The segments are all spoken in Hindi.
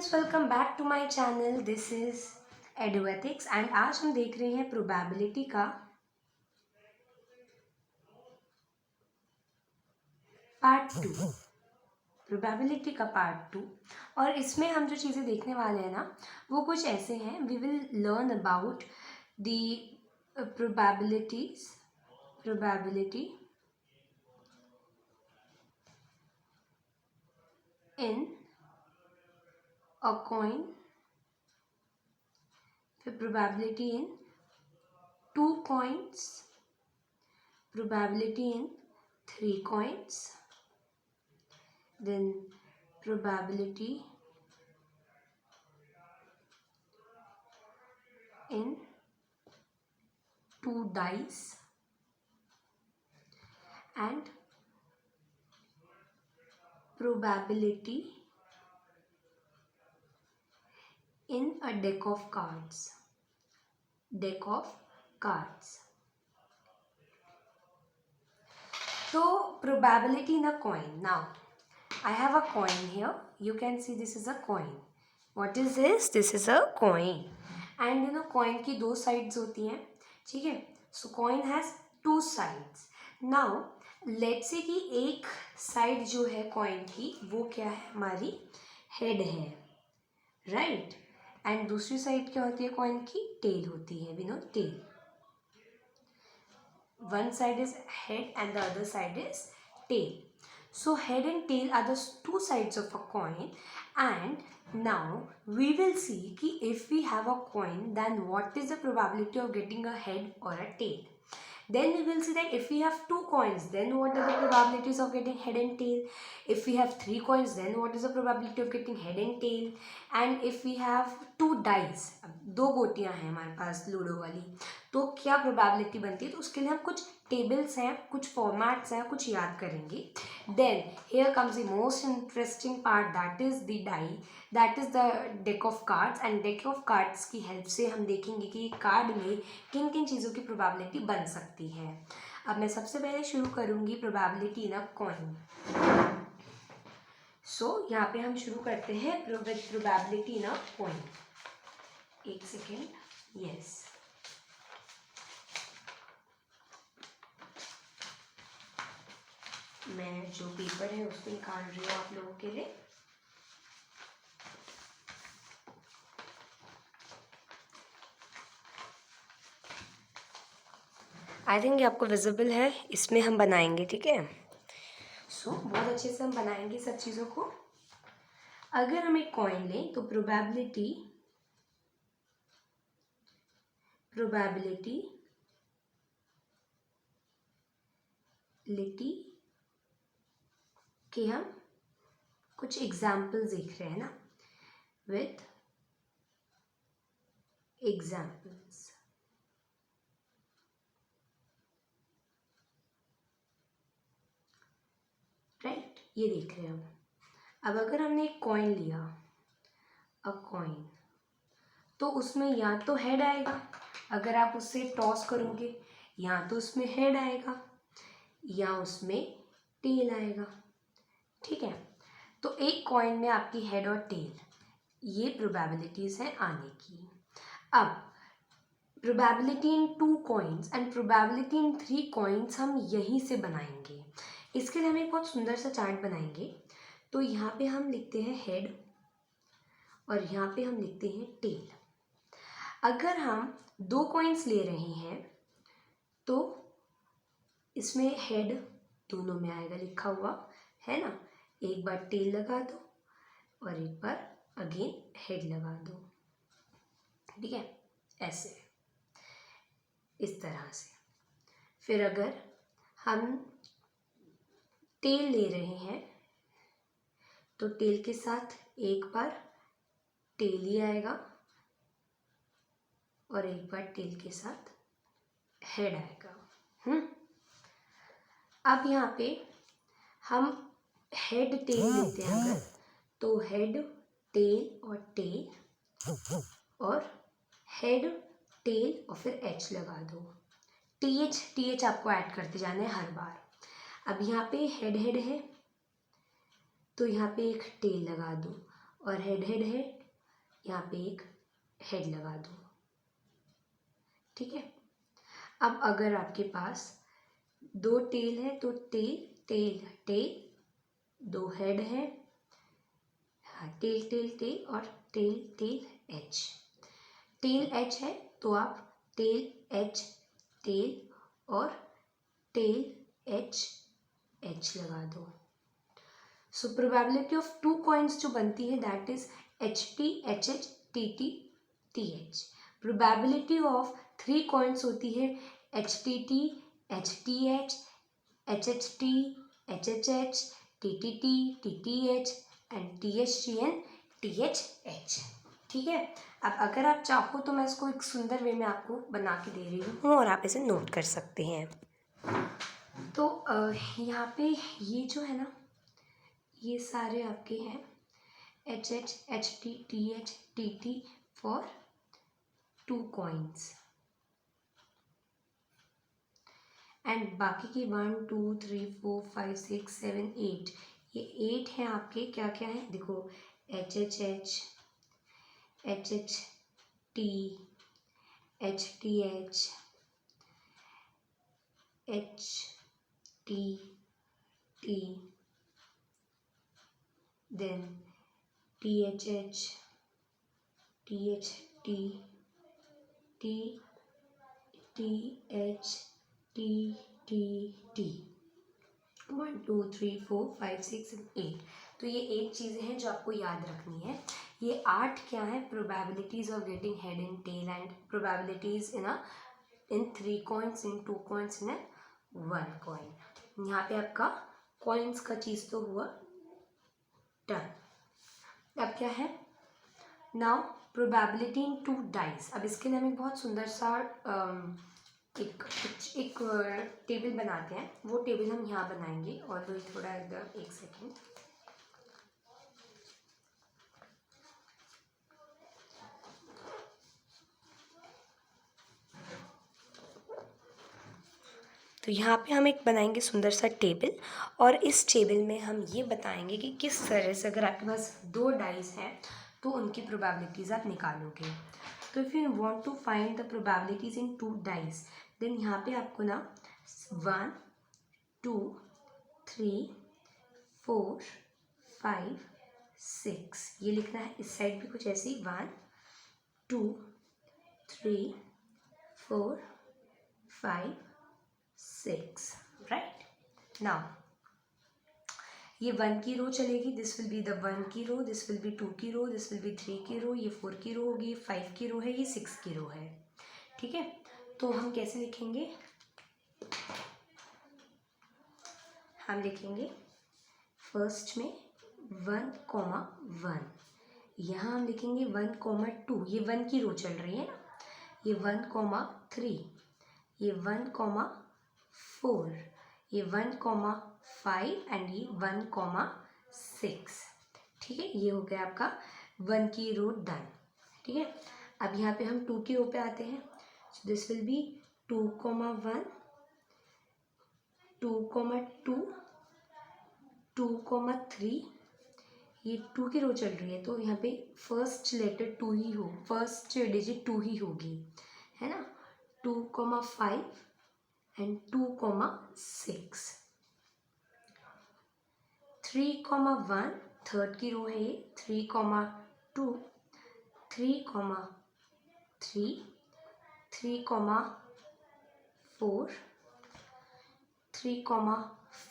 Friends, welcome back to my channel. This is EduEthics and आज हम देख रहे हैं प्रोबेबिलिटी का पार्ट 2। प्रोबेबिलिटी का पार्ट 2 और इसमें हम जो चीज़ें देखने वाले हैं ना वो कुछ ऐसे हैं। We will learn about the probability in a coin, फिर probability in 2 coins, probability in 3 coins, then probability in 2 dice and probability in a deck of cards. So probability in a coin. Now I have a coin here. You can see this is a coin. What is this? This is a coin. And you know coin की दो sides होती हैं, ठीक है? So coin has two sides. Now let's say कि एक side जो है coin की वो क्या है, हमारी head है, right? एंड दूसरी साइड क्या होती है कॉइन की? टेल होती है। We know tail. One side is head and the other side is tail. So head and tail are the two sides of a coin, and now we will see कि if we have a coin then what is the probability of getting a head or a tail. Then we will see that if we have 2 coins then what are the probabilities of getting head and tail. If we have 3 coins then what is the probability of getting head and tail. And if we have 2 dice, दो गोटियां हैं हमारे पास लूडो वाली, तो क्या प्रोबेबिलिटी बनती है? तो उसके लिए हम कुछ टेबल्स हैं, कुछ फॉर्मेट्स हैं, कुछ याद करेंगे. Then here comes the most interesting part, that is the die, that is the deck of cards. And deck of cards की हेल्प से हम देखेंगे कि कार्ड में किन किन चीज़ों की प्रोबेबिलिटी बन सकती है. अब मैं सबसे पहले शुरू करूँगी प्रोबेबिलिटी इन अ कॉइन. सो यहाँ पे हम शुरू करते हैं with probability in a coin. एक सेकेंड. यस, मैं जो पेपर है उसको निकाल रही हूँ आप लोगों के लिए. आई थिंक ये आपको विजिबल है. इसमें हम बनाएंगे, ठीक है? सो बहुत अच्छे से हम बनाएंगे सब चीज़ों को. अगर हम एक कॉइन लें तो प्रोबेबिलिटी के हम कुछ एग्जाम्पल्स देख रहे हैं ना, विथ एग्जाम्पल्स. राइट, ये देख रहे हैं हम. अब अगर हमने एक कॉइन लिया, अ कॉइन, तो उसमें या तो हेड आएगा, अगर आप उससे टॉस करोगे, या तो उसमें हेड आएगा या उसमें टेल आएगा, ठीक है? तो एक कॉइन में आपकी हेड और टेल, ये प्रोबेबिलिटीज़ हैं आने की. अब probability in 2 coins and probability in 3 coins हम यहीं से बनाएंगे. इसके लिए हम एक बहुत सुंदर सा चार्ट बनाएंगे. तो यहाँ पे हम लिखते हैं हेड और यहाँ पे हम लिखते हैं टेल. अगर हम 2 कॉइन्स ले रहे हैं तो इसमें हेड दोनों में आएगा लिखा हुआ, है ना? एक बार टेल लगा दो और एक बार अगेन हेड लगा दो, ठीक है? ऐसे, इस तरह से. फिर अगर हम टेल ले रहे हैं तो टेल के साथ एक बार टेल ही आएगा और एक बार टेल के साथ हेड आएगा. अब यहाँ पे हम हेड टेल लेते हैं अगर, तो हेड टेल और टेल और हेड टेल और फिर एच लगा दो. टी एच आपको ऐड करते जाना है हर बार. अब यहाँ पे हेड है तो यहाँ पे एक टेल लगा दो और हेड हेड है, यहाँ पे एक हेड लगा दो। ठीक है। अब अगर आपके पास 2 टेल है तो टेल टेल टेल, 2 हेड है, हाँ, टेल टेल टेल और tail tail H. Tail H है तो आप टेल एच टेल और टेल एच एच लगा दो। सो प्रोबेबिलिटी ऑफ 2 कॉइन्स जो बनती है that is H T H H T T T H. Probability of 3 coins होती है H T T H T H H T H H T T H and T H T N T H H. ठीक है। अब अगर आप चाहो तो मैं इसको एक सुंदर वे में आपको बना के दे रही हूँ और आप इसे नोट कर सकते हैं। तो यहाँ पे ये जो है ना, ये सारे आपके हैं H H T T for 2 coins and बाकी की 1 2 3 4 5 6 7 8, ये 8 हैं आपके। क्या क्या है देखो, H H H H H T H T H H T T, then T H H T H T T T H T T T 1 2 3 4 5 6 8। तो ये 8 चीज़ें हैं जो आपको याद रखनी है। ये 8 क्या है, probabilities of getting head in tail and probabilities in 3 coins, in 2 coins, in 1 coin. यहाँ पे आपका कॉइन्स का चीज़ तो हुआ डन। अब क्या है, नाउ प्रोबेबिलिटी इन 2 डाइस। अब इसके लिए हम एक बहुत सुंदर सा एक टेबल बनाते हैं। वो टेबल हम यहाँ बनाएंगे और वही थोड़ा एकदम 1 सेकेंड। तो यहाँ पे हम एक बनाएंगे सुंदर सा टेबल और इस टेबल में हम ये बताएंगे कि किस तरह से अगर आपके पास 2 डाइस हैं तो उनकी प्रोबेबिलिटीज़ आप निकालोगे। तो if you want to find the probabilities in 2 dice, then यहाँ पे आपको ना 1 2 3 4 5 6 ये लिखना है। इस साइड भी कुछ ऐसे ही 1 2 3 4 5 6, राइट। नाउ ये 1 की रो चलेगी, दिस विल बी द 1 की रो, दिस विल बी 2 की रो, दिस विल बी 3 की रो, ये 4 की रो होगी, 5 की रो है, ये 6 की रो है। ठीक है। तो हम कैसे लिखेंगे, हम लिखेंगे फर्स्ट में 1 कॉमा 1, यहाँ हम लिखेंगे 1 कॉमा 2, ये 1 की रो चल रही है ना, ये 1 कॉमा 3, ये 1 कॉमा 4, ये 1 कॉमा 5 एंड ये 1 कॉमा 6। ठीक है, ये हो गया आपका 1 की रो डन। ठीक है। अब यहाँ पे हम 2 की रो पे आते हैं। This will be 2 comma 1 2 comma 2 2 comma 3, ये 2 की रो चल रही है तो यहाँ पे फर्स्ट लेटर 2 ही हो, फर्स्ट डिजिट 2 ही होगी, है ना। 2 comma 5 and 2 comma 6, 3 comma 1 third की रो है ये, 3 comma 2 3 comma 3 3 comma 4 3 comma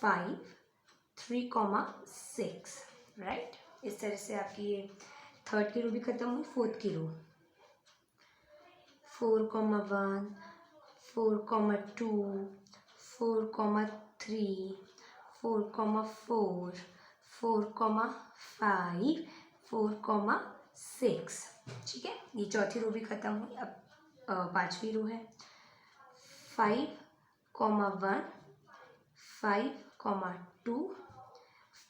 5 3 comma 6, right. इस तरह से आपकी ये थर्ड की रो भी खत्म हुई। फोर्थ की रो 4 comma 1 4 comma 2 4 comma 3 4 comma 4 4 comma 5 4 comma 6। ठीक है, ये चौथी रो भी खत्म हुई। अब पांचवी रो है 5 comma 1 5 comma 2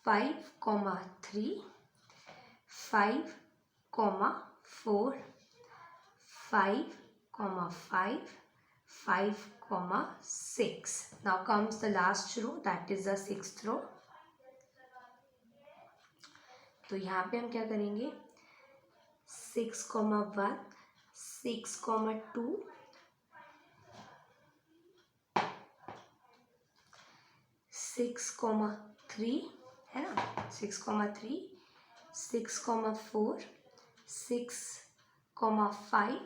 5 comma 3 5 comma 4 5 comma 5 5 comma 6. Now comes the last row, that is the sixth row. तो यहाँ पे हम क्या करेंगे 6,1 6,2 6,3 है ना 6,3 6,4 6,5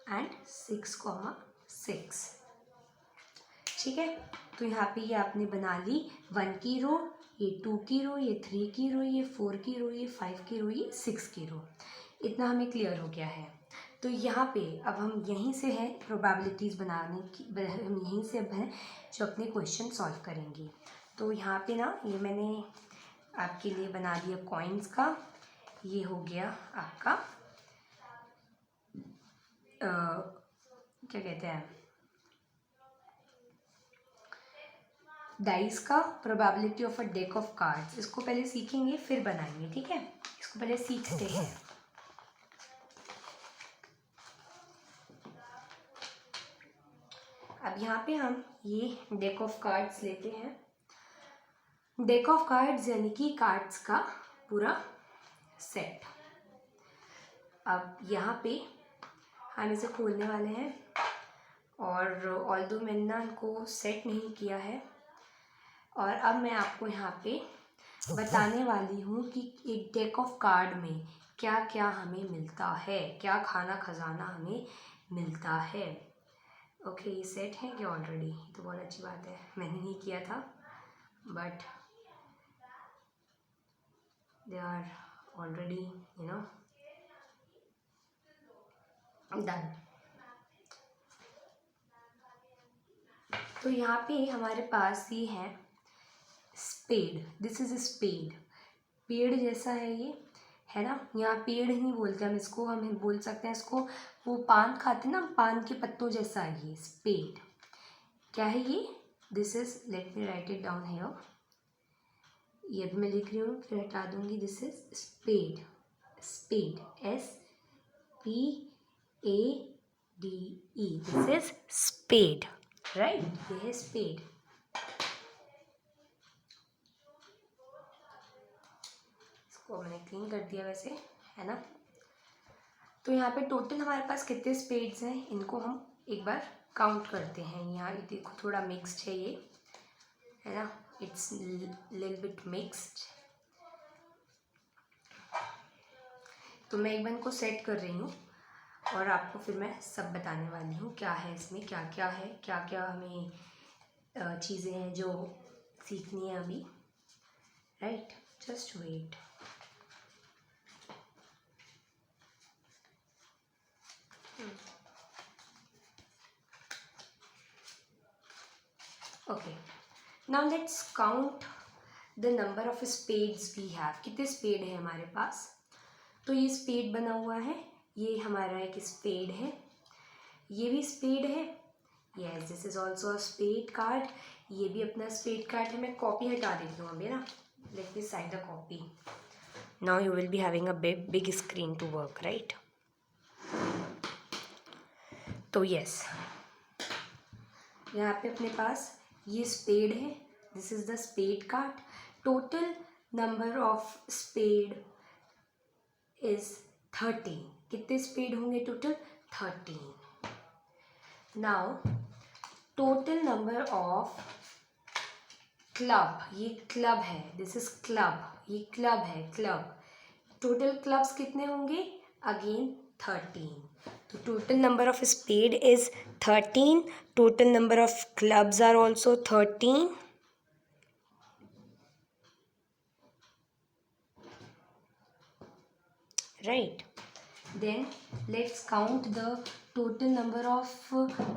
एंड 6,6। ठीक है, तो यहाँ पे ये आपने बना ली 1 की रो, ये 2 की रो, ये 3 की रो, ये 4 की रो, ये 5 की रो, ये 6 की रो। इतना हमें क्लियर हो गया है। तो यहाँ पे अब हम यहीं से है प्रोबेबिलिटीज़ बनाने की, हम यहीं से अब हैं जो अपने क्वेश्चन सॉल्व करेंगे। तो यहाँ पे ना ये मैंने आपके लिए बना दिया कॉइन्स का। ये हो गया आपका क्या कहते हैं डाइस का probability of a deck of cards. इसको पहले सीखेंगे फिर बनाएंगे, ठीक है। इसको पहले सीखते हैं। अब यहाँ पे हम ये डेक ऑफ कार्ड्स लेते हैं। डेक ऑफ कार्ड्स यानी कि कार्ड्स का पूरा सेट। अब यहाँ पे हम इसे खोलने वाले हैं और ऑल्दो मैंने ना इनको सेट नहीं किया है। और अब मैं आपको यहाँ पे बताने वाली हूँ कि एक डेक ऑफ कार्ड में क्या क्या हमें मिलता है, क्या खाना खजाना हमें मिलता है। ओके, ये सेट है क्या ऑलरेडी? तो बहुत अच्छी बात है, मैंने नहीं किया था but they are already done. तो यहाँ पे हमारे पास ये है स्पेड। This is spade. पेड़ जैसा है ये, है ना। यहाँ पेड़ नहीं बोलते हम इसको, हम बोल सकते हैं इसको, वो पान खाते ना, पान के पत्तों जैसा है ये स्पेड। क्या है ये? This is, let me write it down here. ये भी मैं लिख रही हूँ फिर हटा दूंगी। This is spade. Spade, SPADE। This is spade, right. ये है स्पेड। इसको मैंने क्लीन कर दिया वैसे, है ना। तो यहाँ पे टोटल हमारे पास कितने स्पेड्स हैं, इनको हम एक बार काउंट करते हैं। यहाँ ये देखो थोड़ा मिक्स्ड है ये, है ना, इट्स लिटिल बिट मिक्स्ड। तो मैं एक बार इनको सेट कर रही हूँ और आपको फिर मैं सब बताने वाली हूँ क्या है इसमें, क्या क्या है, क्या क्या हमें चीज़ें हैं जो सीखनी है अभी, right. Just wait. Okay, now let's count the number of spades we have. कितने स्पेड है हमारे पास? तो ये स्पेड बना हुआ है, ये हमारा एक स्पेड है, ये भी स्पेड है। Yes, this is also a spade card. ये भी अपना स्पेड कार्ड है। मैं कॉपी हटा देती हूँ अभी ना। Let me side the copy. Now you will be having a big screen to work, right. तो यस, यहाँ पे अपने पास ये स्पेड है। This is the spade card. Total number of spade is 13। कितने स्पेड होंगे टोटल? 13। नाउ टोटल नंबर ऑफ क्लब, ये क्लब है, दिस इज क्लब, ये क्लब है, क्लब। टोटल क्लब्स कितने होंगे? अगेन 13। तो total number of spade is 13। Total number of clubs are also 13। Right. Then let's count the total number of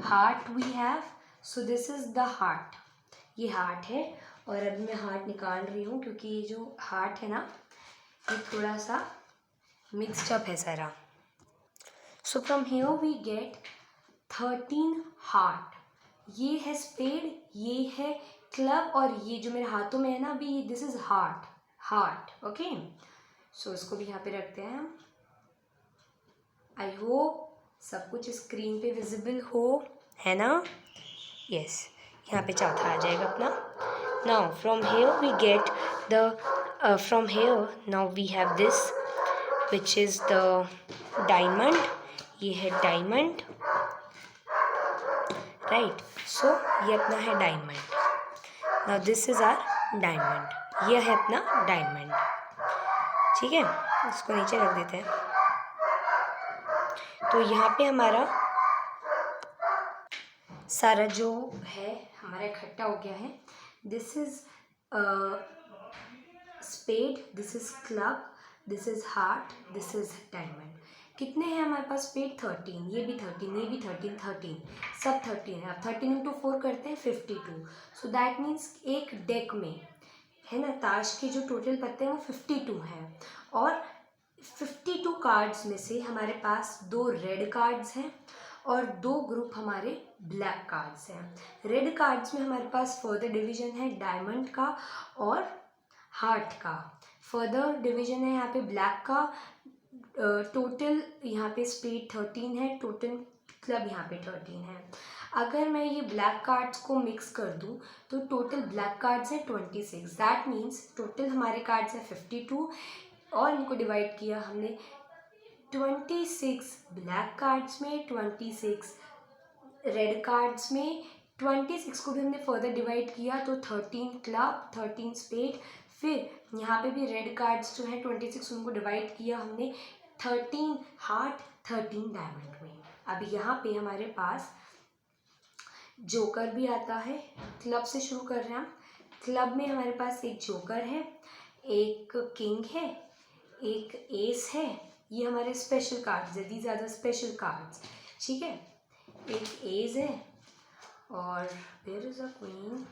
heart we have. So this is the heart. ये हार्ट है और अब मैं हार्ट निकाल रही हूँ क्योंकि ये जो हार्ट है ना ये थोड़ा सा मिक्सड अप है सारा। So from here we get 13 heart. ये है स्पेड, ये है क्लब और ये जो मेरे हाथों में है ना अभी, this is heart, heart. Okay, so इसको भी यहाँ पे रखते हैं हम। आई होप सब कुछ स्क्रीन पे विजिबल हो, है ना। यस, यहाँ पे चौथा आ जाएगा अपना। Now from here we get the from here now we have this which is the diamond. ये है डायमंड, राइट. सो ये अपना है diamond. Now this is our diamond. ये है अपना डायमंड. ठीक है, इसको नीचे रख देते हैं. तो यहाँ पे हमारा सारा जो है हमारा इकट्ठा हो गया है. This is spade, this is club, this is heart, this is diamond. कितने हैं हमारे पास स्पेड? 13. ये भी 13, ये भी 13, 13, सब 13 है. अब 13 इंटू 4 करते हैं 52. सो दैट मीन्स एक डेक में है ना, ताश के जो टोटल पत्ते हैं वो 52 हैं. और 52 कार्ड्स में से हमारे पास 2 रेड कार्ड्स हैं और 2 ग्रुप हमारे ब्लैक कार्ड्स हैं. रेड कार्ड्स में हमारे पास फर्दर डिवीजन है डायमंड का और हार्ट का. फर्दर डिवीजन है यहाँ पे ब्लैक का. टोटल यहाँ पे स्पेड 13 है, टोटल क्लब यहाँ पे 13 है. अगर मैं ये ब्लैक कार्ड्स को मिक्स कर दूँ तो टोटल ब्लैक कार्ड्स है 26. दैट मीन्स टोटल हमारे कार्ड्स है 52 और इनको डिवाइड किया हमने 26 ब्लैक कार्ड्स में, 26 रेड कार्ड्स में. 26 को भी हमने फर्दर डिवाइड किया तो 13 क्लब, 13 स्पेड. फिर यहाँ पे भी रेड कार्ड्स जो है 26 उनको डिवाइड किया हमने 13 हार्ट, 13 डायमंड में. अब यहाँ पे हमारे पास जोकर भी आता है. क्लब से शुरू कर रहे हैं हम. क्लब में हमारे पास एक जोकर है, एक किंग है, एक एस है. ये हमारे स्पेशल कार्ड्स है, these are the special cards. ठीक है, एक एस है और वेयर इज अ क्वीन.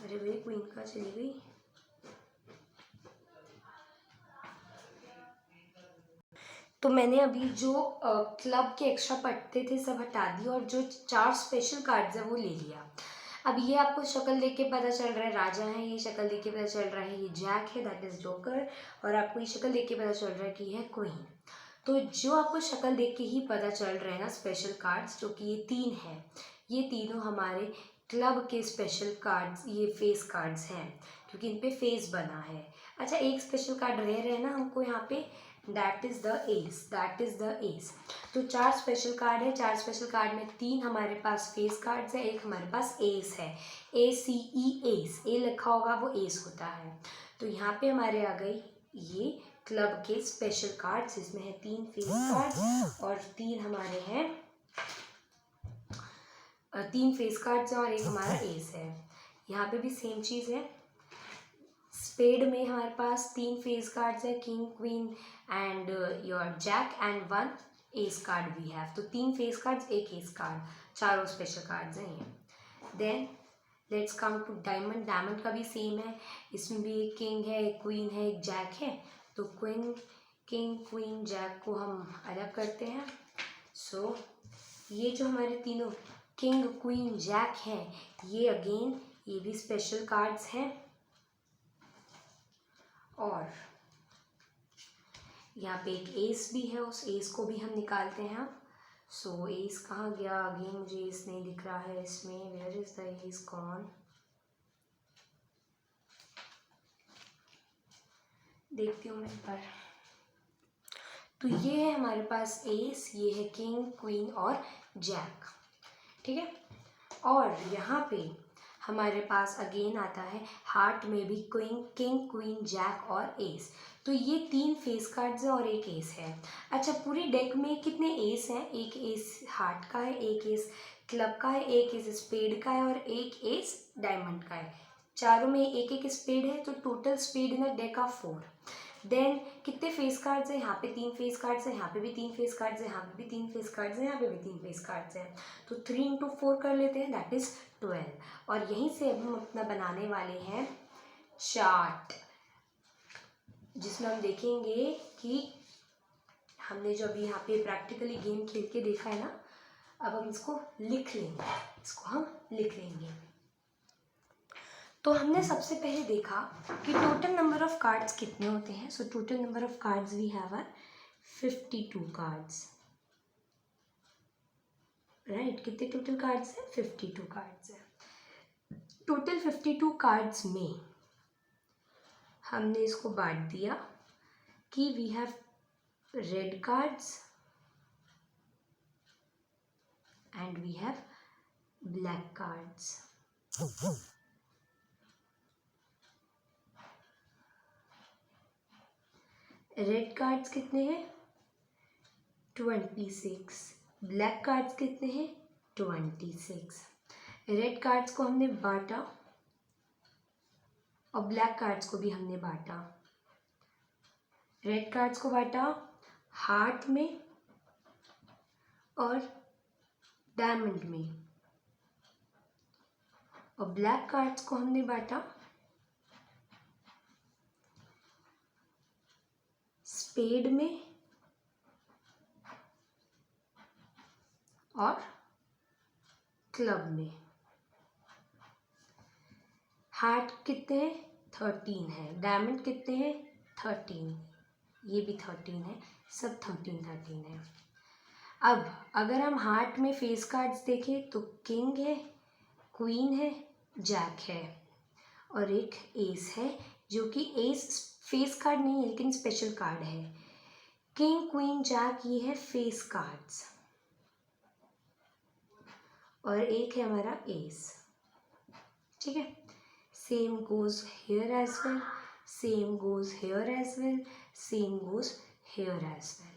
अरे वे क्वीन कहाँ चली गई? तो मैंने अभी जो क्लब के एक्स्ट्रा पत्ते थे सब हटा दिए और जो 4 स्पेशल कार्ड्स है वो ले लिया. अब ये आपको शक्ल देख के पता चल रहा है राजा है, ये शक्ल देख के पता चल रहा है ये जैक है, दैट इज जोकर. और आपको ये शक्ल देख के पता चल रहा है कि ये है क्वीन. तो जो आपको शक्ल देख के ही पता चल रहा है ना स्पेशल कार्ड्स, जो कि ये 3 है, ये तीनों हमारे क्लब के स्पेशल कार्ड्स, ये फेस कार्ड्स हैं क्योंकि इन पे फेस बना है. अच्छा, एक स्पेशल कार्ड रह रहे हैं ना हमको यहाँ पे, that is the S, that is the S. तो 4 स्पेशल कार्ड है. 4 स्पेशल कार्ड में 3 हमारे पास फेस कार्ड्स है, एक हमारे पास एस है. ACE एस, ए लिखा होगा वो एस होता है. तो यहाँ पे हमारे आ गई ये क्लब के स्पेशल कार्ड्स, इसमें है 3 फेस कार्ड और 3 हमारे हैं 3 फेस कार्ड्स हैं और एक हमारा एस है. यहाँ पे भी सेम चीज़ है. स्पेड में हमारे पास 3 फेस कार्ड्स है, king, queen and your jack and 1 ace card we have. तो 3 फेस कार्ड्स, एक एस कार्ड, चारों स्पेशल कार्ड्स हैं ये. Then let's come to diamond. Diamond का भी सेम है, इसमें भी एक किंग है, एक क्वीन है, एक जैक है. तो क्वीन, किंग, क्वीन, जैक को हम अलग करते हैं. सो ये जो हमारे तीनों किंग, क्वीन, जैक हैं, ये अगेन ये भी स्पेशल कार्ड्स हैं. और यहाँ पे एक एस भी है, उस एस को भी हम निकालते हैं. सो एस कहाँ गया? अगेन मुझे एस नहीं दिख रहा है इसमें. Where is the ace gone? देखती हूँ मैं एक बार. तो ये है हमारे पास एस, ये है किंग, क्वीन और जैक. ठीक है, और यहाँ पे हमारे पास अगेन आता है हार्ट में भी क्वीन, किंग, क्वीन, जैक और एस. तो ये 3 फेस कार्ड्स है और एक एस है. अच्छा, पूरी डेक में कितने एस हैं? एक एस हार्ट का है, एक एस क्लब का है, एक एस स्पेड का है और एक एस डायमंड का है. चारों में एक एक स्पेड है, तो total spade in the deck of 4. Then कितने फेस कार्ड्स हैं? यहाँ पे 3 फेस कार्ड्स हैं, यहाँ पे भी 3 फेस कार्ड्स हैं, यहाँ पे भी 3 फेस कार्ड्स हैं, यहाँ पे भी 3 फेस कार्ड्स हैं. तो 3 इंटू 4 कर लेते हैं, दैट इज 12. और यहीं से अब हम अपना बनाने वाले हैं चार्ट, जिसमें हम देखेंगे कि हमने जो अभी यहाँ पे प्रैक्टिकली गेम खेल के देखा है ना, अब हम इसको लिख लेंगे, इसको हम लिख लेंगे. तो हमने सबसे पहले देखा कि टोटल नंबर ऑफ कार्ड्स कितने होते हैं. So total number of cards we have are 52 cards. Right, कितने टोटल कार्ड्स हैं? 52 कार्ड्स हैं. टोटल 52 कार्ड्स में हमने इसको बांट दिया कि we have red cards and we have black cards. Red cards कितने हैं? 26। ब्लैक कार्ड्स कितने हैं? 26। रेड कार्ड्स को हमने बांटा और ब्लैक कार्ड्स को भी हमने बांटा। रेड कार्ड्स को बांटा हार्ट में और डायमंड में, और ब्लैक कार्ड्स को हमने बांटा स्पेड में और क्लब में। हार्ट कितने हैं? 13 है। डायमंड कितने हैं? 13। ये भी 13 है, सब 13 है। अब अगर हम हार्ट में फेस कार्ड्स देखें तो किंग है, क्वीन है, जैक है और एक एस है, जो कि एस फेस कार्ड नहीं है लेकिन स्पेशल कार्ड है। किंग, क्वीन, जैक ये है फेस कार्ड्स और एक है हमारा एस। ठीक है, same goes here as well, same goes here as well, same goes here as well.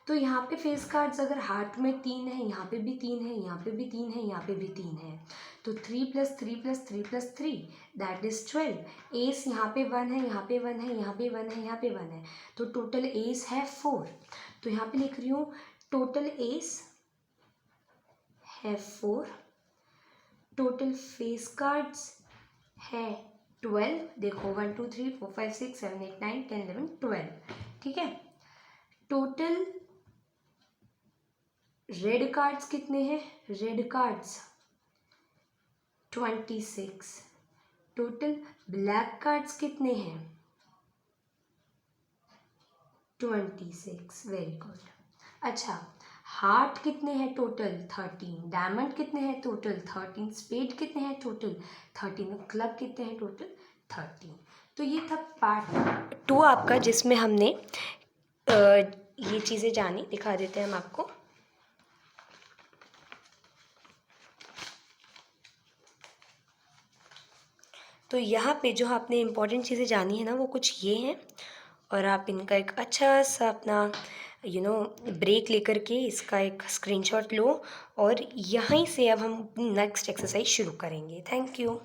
तो यहाँ पे फेस कार्ड्स अगर हार्ट में 3 है, यहाँ पे भी 3 है, यहाँ पे भी 3 है, यहाँ पे भी 3 है, तो 3 + 3 + 3 + 3 दैट इज 12। एस यहाँ पे 1 है, यहाँ पे 1 है, यहाँ पे 1 है, यहाँ पे 1 है, तो टोटल एस है 4। तो यहाँ पे लिख रही हूँ टोटल एस है 4, टोटल फेस कार्ड्स है 12। देखो 1 2 3 4 5 6 7 8 9 10 11 12। ठीक है, टोटल रेड कार्ड्स कितने हैं? Red cards 26। Total black cards कितने हैं? 26। Very good. अच्छा, हार्ट कितने हैं टोटल? 13। डायमंड कितने हैं टोटल? 13। स्पेड कितने हैं टोटल? 13। क्लब कितने हैं टोटल? 13। तो ये था पार्ट 2 आपका, जिसमें हमने ये चीज़ें जानी। दिखा देते हैं हम आपको। तो यहाँ पे जो आपने इम्पॉर्टेंट चीज़ें जानी है ना, वो कुछ ये हैं, और आप इनका एक अच्छा सा अपना ब्रेक लेकर के इसका एक स्क्रीनशॉट लो, और यहीं से अब हम नेक्स्ट एक्सरसाइज शुरू करेंगे। Thank you.